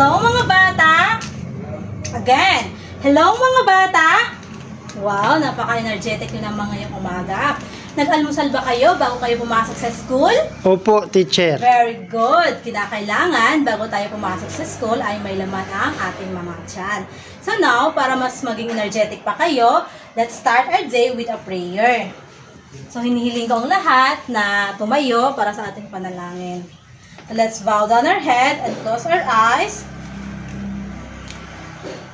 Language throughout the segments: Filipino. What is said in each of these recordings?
Hello mga bata! Again, hello mga bata! Wow, napaka-energetic nyo naman ngayong umaga. Nag-almusal ba kayo bago kayo pumasok sa school? Opo, teacher. Very good! Kinakailangan bago tayo pumasok sa school ay may laman ang ating mga tiyan. So now, para mas maging energetic pa kayo, let's start our day with a prayer. So hinihiling ko ang lahat na tumayo para sa ating panalangin. Let's bow down our head and close our eyes.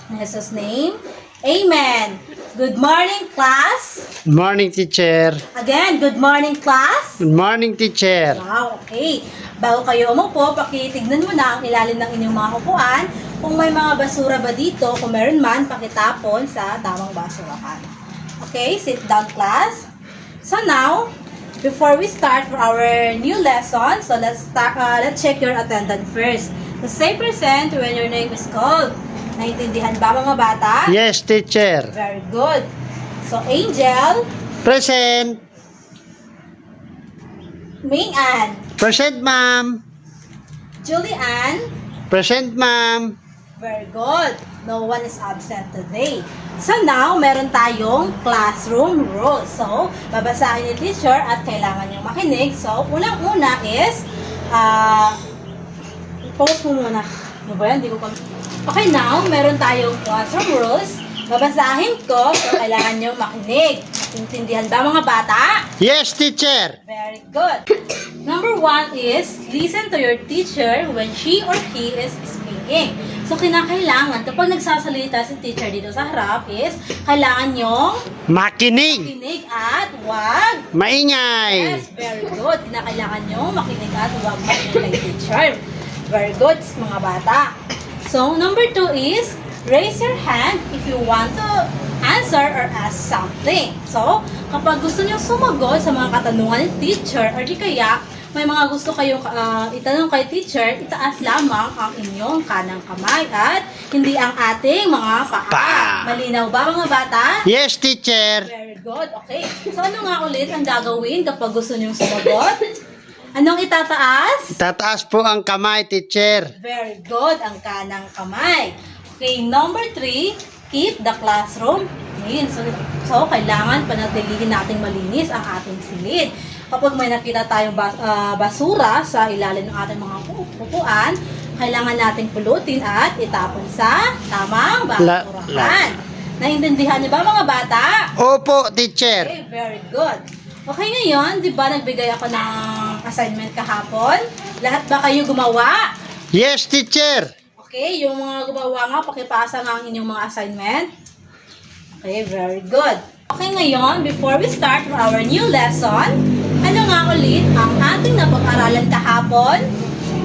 In Jesus' name, Amen. Good morning, class. Good morning, teacher. Again, good morning, class. Good morning, teacher. Wow, okay. Bago kayo umupo, pakitignan mo na ang ilalim ng inyong mga upuan. Kung may mga basura ba dito, kung meron man, pakitapon sa tamang basurahan. Okay, sit down, class. So now, before we start for our new lesson, so let's check your attendance first. So say present when your name is called. Naintindihan ba mga bata? Yes, teacher. Very good. So Angel, Present. Ming Ann, Present, ma'am. Julian, Present, ma'am. very good. No one is absent today. So now, meron tayong classroom rules. So, babasahin ni teacher at kailangan niyong makinig. So, unang-una is, pause mo muna. Ano ba yan? Hindi ko pa... Okay, now, meron tayong classroom rules. Babasahin ko, so kailangan niyong makinig. Intindihan ba mga bata? Yes, teacher. Very good. Number 1 is, listen to your teacher when she or he is speaking. So, kinakailangan, kapag nagsasalita si teacher dito sa harap is, kailangan nyong Makinig. makinig at wag. Maingay. Yes, very good. Kinakailangan nyong makinig at wag makinig kay teacher. Very good, mga bata. So, number 2 is, raise your hand if you want to answer or ask something. So, kapag gusto niyo sumagot sa mga katanungan ni teacher or di kaya may mga gusto kayong itanong kay teacher, itaas lamang ang inyong kanang kamay at hindi ang ating mga paa. Malinaw ba mga bata? Yes, teacher. Very good. Okay. So, ano nga ulit ang gagawin kapag gusto niyong sumagot? Anong itataas? Tataas po ang kamay, teacher. Very good. Ang kanang kamay. Okay, number 3, keep the classroom clean. So, kailangan panatilihin nating malinis ang ating silid. Kapag may nakita tayong basura sa ilalim ng ating mga upuan, kailangan nating pulutin at itapon sa tamang basurahan. Naintindihan niyo ba mga bata? Opo, teacher. Okay, very good. Okay, ngayon, di ba nagbigay ako ng assignment kahapon? Lahat ba kayo gumawa? Yes, teacher. Okay, yung mga gumawa nga, pakipasa nga ang inyong mga assignment. Okay, very good. Okay, ngayon, before we start our new lesson, ano nga ulit ang ating napag-aralan kahapon?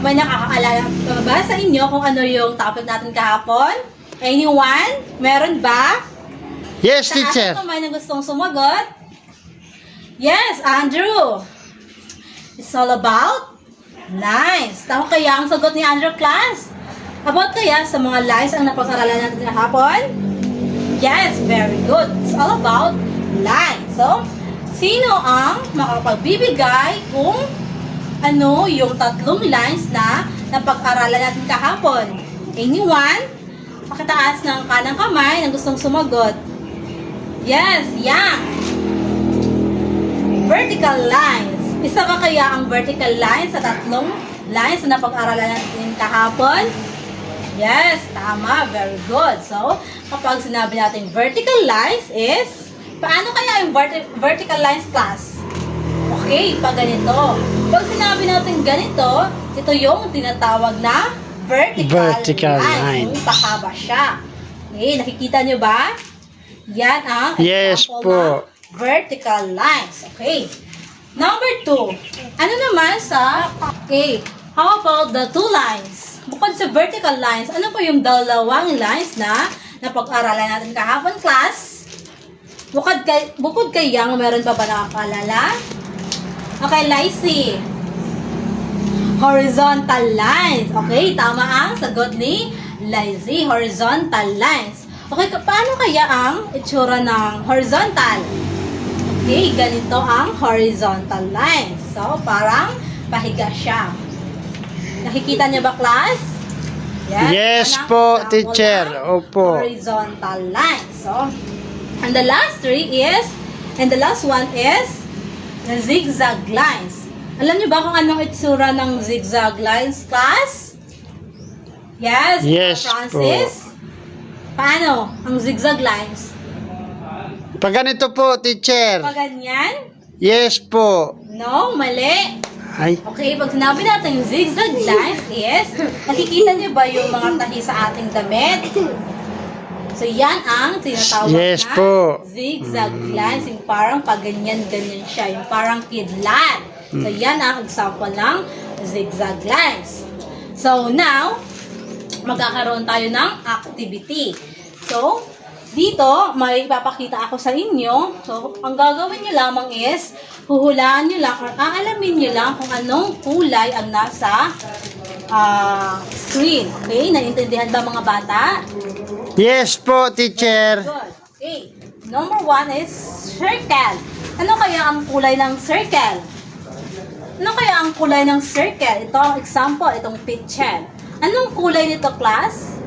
May nakakaalala ba sa inyo kung ano yung topic natin kahapon? Anyone? Meron ba? Yes, Sa teacher. atin naman na gustong sumagot? Yes, Andrew. It's all about lines. Tama kaya ang sagot ni Andrew, class? About kaya sa mga lines ang napag-aralan natin kahapon? Yes, very good. It's all about lines. So, sino ang makapagbibigay kung ano yung 3 lines na napag-aralan natin kahapon? Anyone? Pakitaas ng kanang kamay na gustong sumagot. Yes, Yang. Vertical lines. Isa ba kaya ang vertical lines sa 3 lines na napag-aralan natin kahapon? Yes, tama. Very good. So, kapag sinabi natin vertical lines is, paano kaya yung vertical lines, class? Okay, pag ganito. Pag sinabi natin ganito, ito yung tinatawag na vertical line. Kung pakaba siya. Okay, nakikita nyo ba? Yan ang Yes example po. ng vertical lines. Okay. Number 2. Ano naman sa, okay, how about the 2 lines? Bukod sa vertical lines, ano pa yung 2 lines na napag-aralan natin kahapon, class? Bukod kay Yang, meron pa ba nakakaalala? Okay, Lacey. Horizontal lines. Okay, tama ang sagot ni Lacey. Horizontal lines. Okay, paano kaya ang itsura ng horizontal? Okay, ganito ang horizontal lines. So, parang pahiga siya. Nakikita niyo ba, class? Yes Yan ang po, example teacher. ng Opo. horizontal lines. So, and the last one is the zigzag lines. Alam niyo ba kung anong itsura ng zigzag lines, class? Yes, Yes Francis? Paano ang zigzag lines? Pag ganito po, teacher. Pag ganyan? Yes po. No, mali. Ay, Okay, pag sinabi natin yung zigzag lines is, nakikita niyo ba yung mga tahi sa ating damit? So, yan ang tinatawag Yes na po. zigzag lines. Yung parang pag ganyan-ganyan siya. Yung parang kidlat. So, yan ang example ng zigzag lines. So, now, magkakaroon tayo ng activity. So, dito, may ipapakita ako sa inyo. So, ang gagawin nyo lamang is, huhulaan nyo lang or aalamin nyo lang kung anong kulay ang nasa screen. Okay? Naiintindihan ba mga bata? yes po, teacher. Good. Okay. Number 1 is circle. Ano kaya ang kulay ng circle? Ano kaya ang kulay ng circle? Ito ang example, itong picture. Anong kulay nito, class?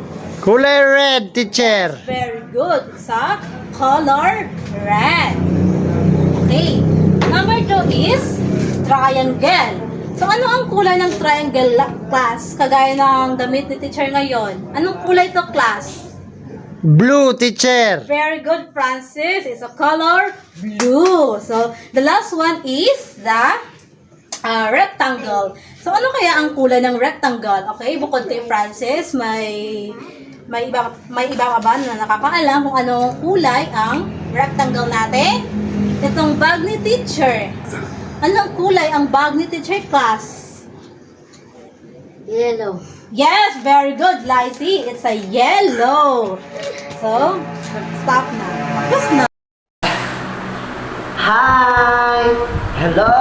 Kulay red, teacher. Very good. Sa color red. Okay. Number 2 is triangle. So, ano ang kulay ng triangle, class? Kagaya ng damit ni teacher ngayon. Anong kulay to, class? Blue, teacher. Very good, Francis. It's a color blue. So, the last one is the rectangle. So, ano kaya ang kulay ng rectangle? Okay, bukod kay Francis, may iba ka ba na nakakaalam kung anong kulay ang rectangle natin? Itong bag ni teacher. Anong kulay ang bag ni teacher, class? Yellow. Yes, very good, Lizzie. It's a yellow. So, stop na. Tapos na. Hi! Hello!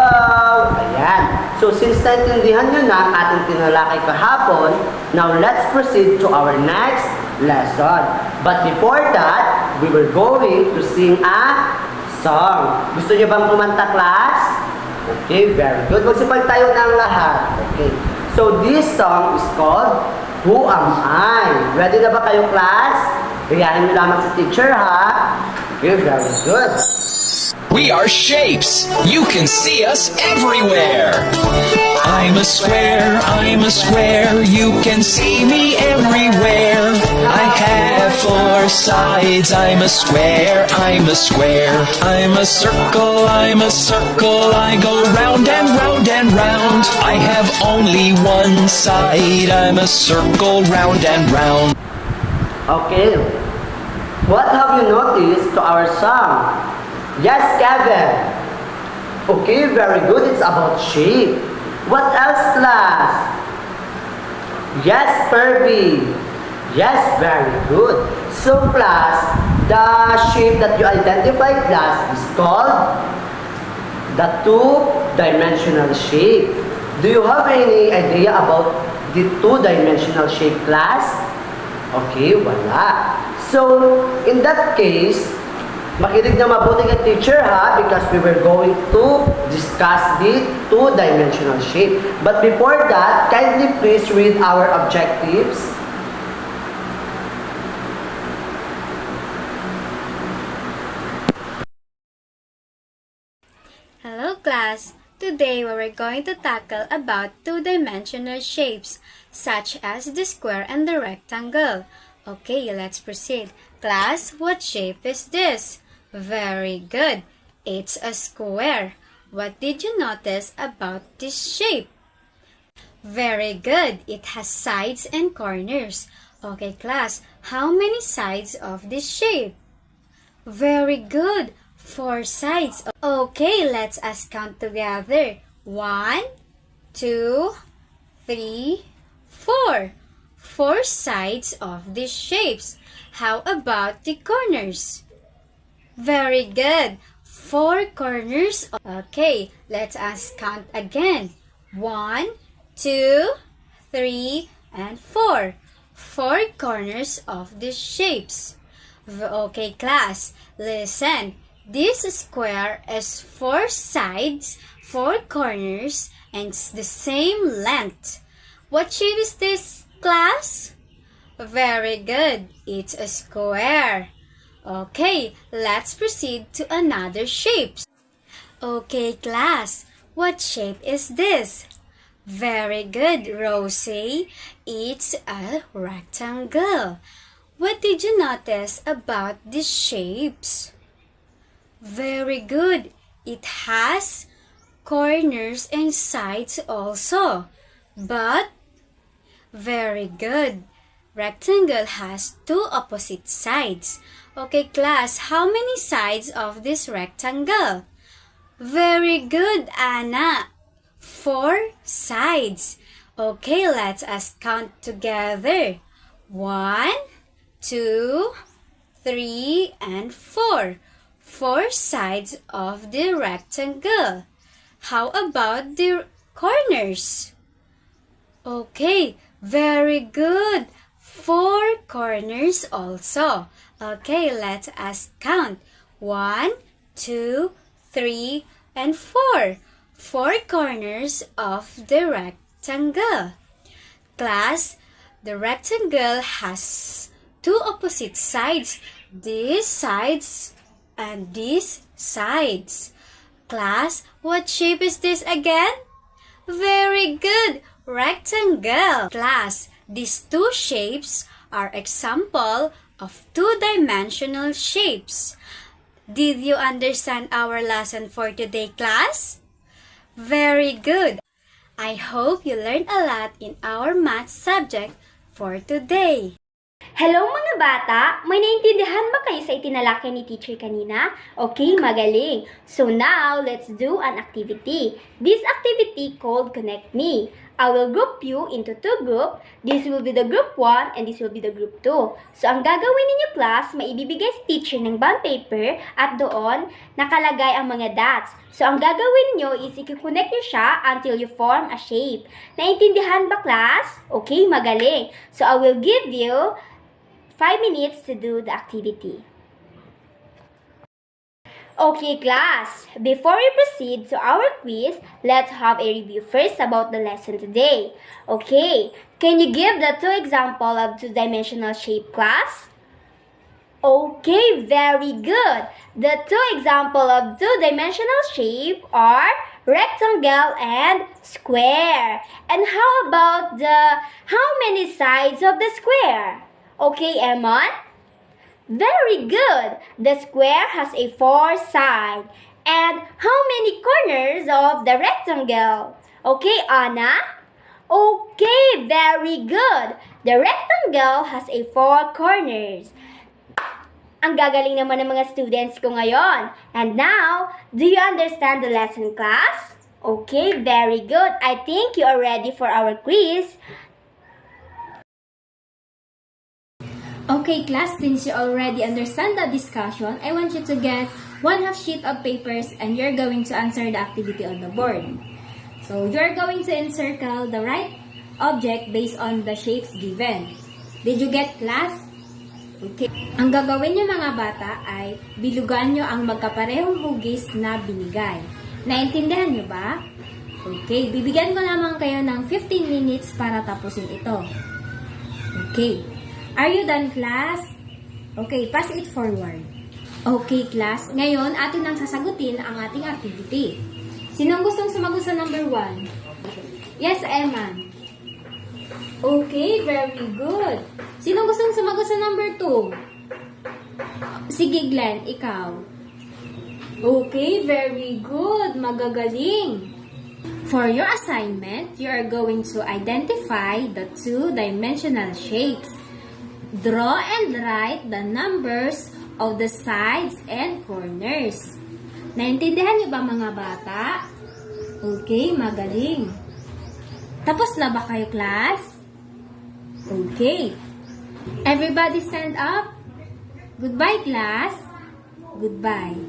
Ayan. So, since naintindihan nyo na ang ating tinalakay kahapon, now let's proceed to our next lesson. But before that, we were going to sing a song. Gusto nyo bang kumanta, class? Okay, very good. Magsipag tayo ng lahat. Okay. So, this song is called Who Am I? Ready na ba kayo, class? Gayahin nyo lamang sa teacher, ha? Okay, very good. We are shapes. You can see us everywhere. I'm a square, you can see me everywhere. I have 4 sides. I'm a square. I'm a circle, I go round and round and round. I have only 1 side. I'm a circle, round and round. Okay. What have you noticed to our song? Yes, Kevin. Okay, very good. It's about shape. What else, class? Yes, Kirby. Yes, very good. So, class, the shape that you identified, class, is called the 2-dimensional shape. Do you have any idea about the 2-dimensional shape, class? Okay, wala. So, in that case, makinig na mabuti kay teacher, ha, because we were going to discuss the 2-dimensional shape. But before that, kindly please read our objectives. Hello class! Today we are going to tackle about 2-dimensional shapes such as the square and the rectangle. Okay, let's proceed. Class, what shape is this? Very good. It's a square. What did you notice about this shape? Very good. It has sides and corners. Okay, class, how many sides of this shape? Very good. 4 sides. Okay, let's us count together. 1, 2, 3, 4. 4 sides of these shapes. How about the corners? Very good. 4 corners. Okay, let us count again. 1, 2, 3, and 4. 4 corners of these shapes. Okay, class, listen. This square has 4 sides, 4 corners, and it's the same length. What shape is this, class? Very good. It's a square. Okay, let's proceed to another shape. Okay, class. What shape is this? Very good, Rosie. It's a rectangle. What did you notice about these shapes? Very good. It has corners and sides also. But, very good. Rectangle has two opposite sides. Okay, class, how many sides of this rectangle? Very good, Anna. 4 sides. Okay, let us count together. 1, 2, 3, and 4. 4 sides of the rectangle. How about the corners? Okay, very good. 4 corners also. Okay, let us count. 1, 2, 3, and 4. 4 corners of the rectangle. Class, the rectangle has two opposite sides. These sides and these sides. Class, what shape is this again? Very good, rectangle. Class, these two shapes are example of two-dimensional shapes. Did you understand our lesson for today, class? Very good. I hope you learned a lot in our math subject for today. Hello mga bata! May naintindihan ba kayo sa itinalakay ni teacher kanina? Okay, magaling! So now, let's do an activity. This activity called Connect Me. I will group you into 2 groups. This will be the group 1 and this will be the group 2. So ang gagawin ninyo class, maibibigay si teacher ng bond paper at doon nakalagay ang mga dots. So ang gagawin niyo is i-connect niyo siya until you form a shape. Naintindihan ba class? Okay, magaling! So I will give you 5 minutes to do the activity. Okay, class. Before we proceed to our quiz, let's have a review first about the lesson today. Okay, can you give the 2 examples of two-dimensional shape, class? Okay, very good. The 2 examples of two-dimensional shape are rectangle and square. And how about how many sides of the square? Okay, Emon? Very good. The square has a 4 side. And how many corners of the rectangle? Okay, Anna? Okay, very good. The rectangle has a 4 corners. Ang gagaling naman ng mga students ko ngayon. And now, do you understand the lesson, class? Okay, very good. I think you are ready for our quiz. Okay, class, since you already understand the discussion, I want you to get 1/2 sheet of papers and you're going to answer the activity on the board. So, you're going to encircle the right object based on the shapes given. Did you get, class? Okay. Ang gagawin niyo mga bata ay bilugan niyo ang magkaparehong hugis na binigay. Naintindihan niyo ba? Okay, bibigyan ko lamang kayo ng 15 minutes para tapusin ito. Okay. Are you done, class? Okay, pass it forward. Okay, class. Ngayon, atin nang sasagutin ang ating activity. Sinong gustong sumagot sa number 1? Yes, Emma. Okay, very good. Sinong gustong sumagot sa number 2? Sige, Glenn, ikaw. Okay, very good. Magagaling. For your assignment, you are going to identify the two-dimensional shapes. Draw and write the numbers of the sides and corners. Naintindihan niyo ba mga bata? Okay, magaling. Tapos na ba kayo, class? Okay. Everybody stand up. Goodbye, class. Goodbye.